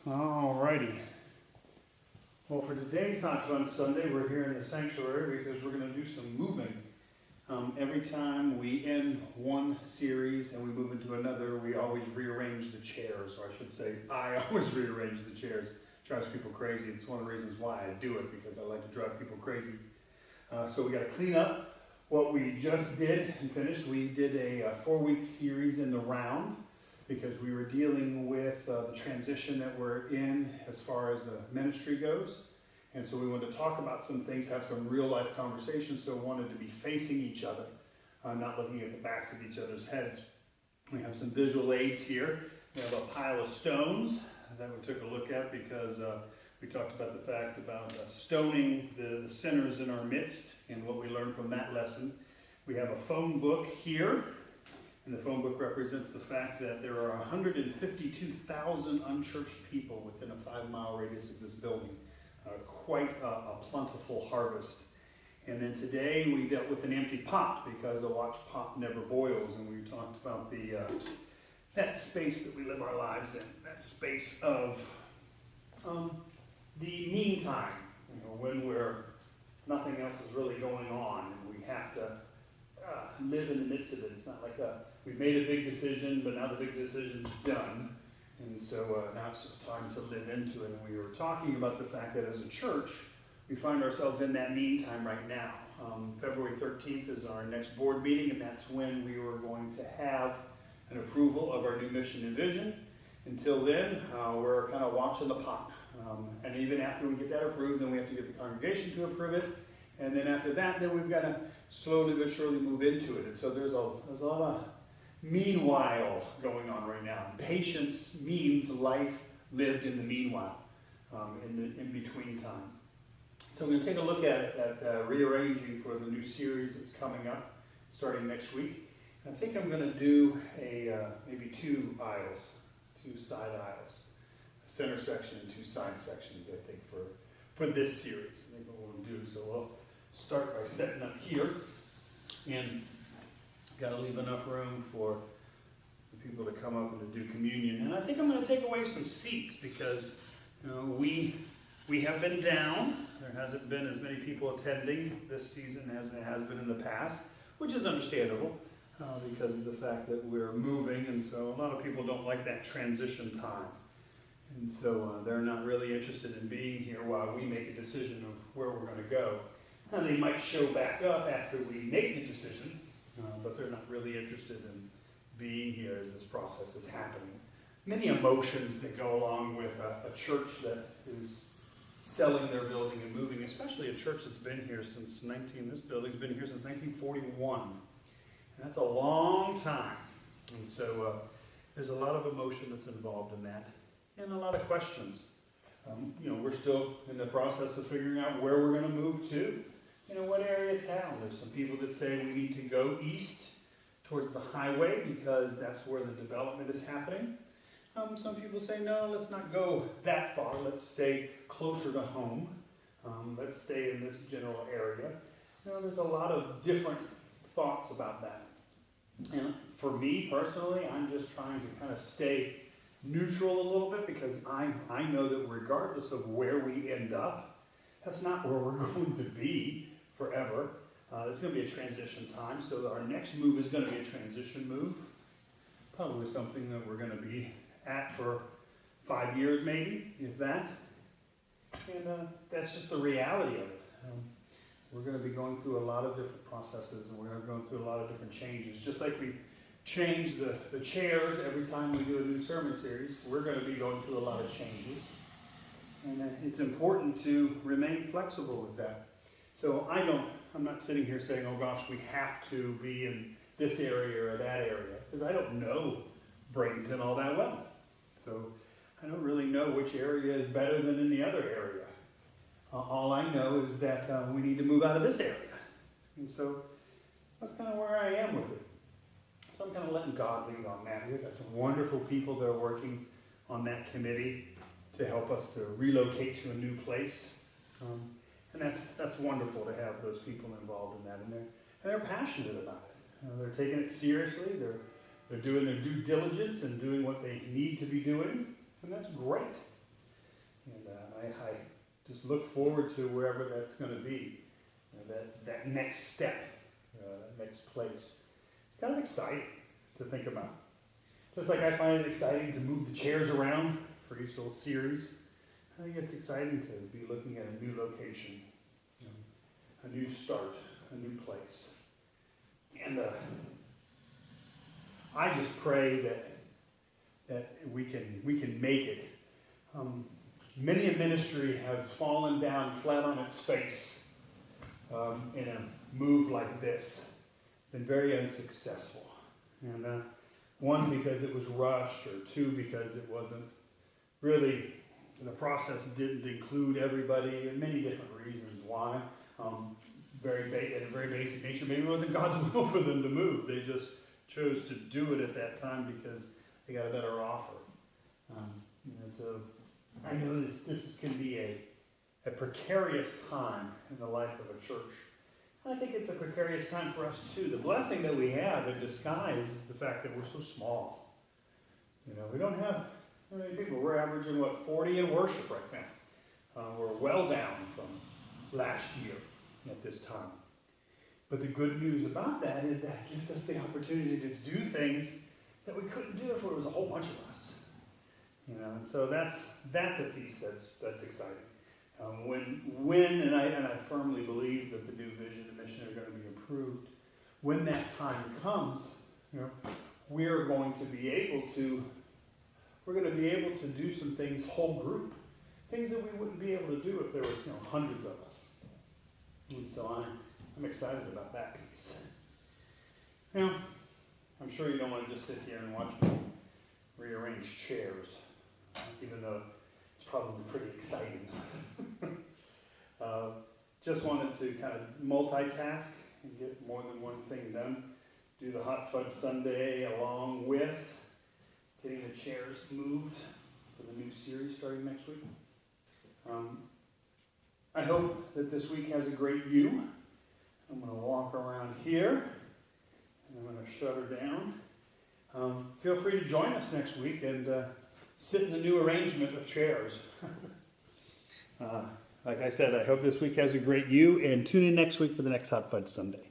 Alrighty. Well, for today's Fudge Sunday, we're here in the sanctuary because we're going to do some moving. Every time we end one series and we move into another, we always rearrange the chairs, or I should say, I always rearrange the chairs. It drives people crazy. It's one of the reasons why I do it, because I like to drive people crazy. So we got to clean up what we just did and finished. We did a 4-week series in the round, because we were dealing with the transition that we're in as far as the ministry goes. And so we wanted to talk about some things, have some real life conversations, so we wanted to be facing each other, not looking at the backs of each other's heads. We have some visual aids here. We have a pile of stones that we took a look at because we talked about the fact about stoning the sinners in our midst and what we learned from that lesson. We have a phone book here. And the phone book represents the fact that there are 152,000 unchurched people within a 5-mile radius of this building. Quite a plentiful harvest. And then today we dealt with an empty pot, because a watch pot never boils. And we talked about that space that we live our lives in, that space of the meantime, when nothing else is really going on, and we have to live in the midst of it. It's not like we've made a big decision, but now the big decision's done. And so now it's just time to live into it. And we were talking about the fact that as a church, we find ourselves in that meantime right now. February 13th is our next board meeting, and that's when we were going to have an approval of our new mission and vision. Until then, we're kind of watching the pot. And even after we get that approved, then we have to get the congregation to approve it. And then after that, then we've got to slowly but surely move into it. And so there's a lot of meanwhile going on right now. Patience means life lived in the meanwhile, in between time. So we're going to take a look at rearranging for the new series that's coming up, starting next week. And I think I'm going to do maybe 2 aisles, 2 side aisles, a center section and 2 side sections, I think, for this series. I think what we'll do. So we'll start by setting up here, and got to leave enough room for the people to come up and to do communion. And I think I'm going to take away some seats, because we have been down. There hasn't been as many people attending this season as there has been in the past, which is understandable because of the fact that we're moving, and so a lot of people don't like that transition time. And so they're not really interested in being here while we make a decision of where we're going to go. And they might show back up after we make the decision, but they're not really interested in being here as this process is happening. Many emotions that go along with a church that is selling their building and moving, especially a church that's been here since this building's been here since 1941. And that's a long time. And so there's a lot of emotion that's involved in that, and a lot of questions. We're still in the process of figuring out where we're going to move to. What area of town. There's some people that say we need to go east towards the highway because that's where the development is happening. Some people say, no, let's not go that far. Let's stay closer to home. Let's stay in this general area. There's a lot of different thoughts about that. And for me personally, I'm just trying to kind of stay neutral a little bit, because I know that regardless of where we end up, that's not where we're going to be forever. It's going to be a transition time, so our next move is going to be a transition move. Probably something that we're going to be at for 5 years maybe, if that. And that's just the reality of it. We're going to be going through a lot of different processes, and we're going to be going through a lot of different changes. Just like we change the chairs every time we do a new sermon series, we're going to be going through a lot of changes. And it's important to remain flexible with that. So I'm not sitting here saying, oh gosh, we have to be in this area or that area, because I don't know Bradenton all that well. So I don't really know which area is better than any other area. All I know is that we need to move out of this area. And so that's kind of where I am with it. So I'm kind of letting God lead on that. We've got some wonderful people that are working on that committee to help us to relocate to a new place. And that's wonderful to have those people involved in that. And they're passionate about it. They're taking it seriously. They're doing their due diligence and doing what they need to be doing. And that's great. And I just look forward to wherever that's going to be, that next step, that next place. It's kind of exciting to think about. Just like I find it exciting to move the chairs around for each little series, I think it's exciting to be looking at a new location, a new start, a new place. And I just pray that we can make it. Many a ministry has fallen down flat on its face in a move like this, been very unsuccessful. And one, because it was rushed, or two, because it wasn't really, the process didn't include everybody, and many different reasons why. At a very basic nature, maybe it wasn't God's will for them to move. They just chose to do it at that time because they got a better offer. So I know this can be a precarious time in the life of a church. And I think it's a precarious time for us too. The blessing that we have in disguise is the fact that we're so small. We don't have many people. We're averaging, 40 in worship right now. We're well down from last year at this time. But the good news about that is that it gives us the opportunity to do things that we couldn't do if there was a whole bunch of us. And so that's a piece that's exciting. And I firmly believe that the new vision and mission are going to be approved. When that time comes, we're going to be able to do some things whole group, things that we wouldn't be able to do if there was hundreds of us. And so I'm excited about that piece. I'm sure you don't want to just sit here and watch me rearrange chairs, even though it's probably pretty exciting. Just wanted to kind of multitask and get more than one thing done. Do the Hot Fudge Sunday along with getting the chairs moved for the new series starting next week. I hope that this week has a great view. I'm going to walk around here, and I'm going to shut her down. Feel free to join us next week and sit in the new arrangement of chairs. Like I said, I hope this week has a great view, and tune in next week for the next Hot Fudge Sunday.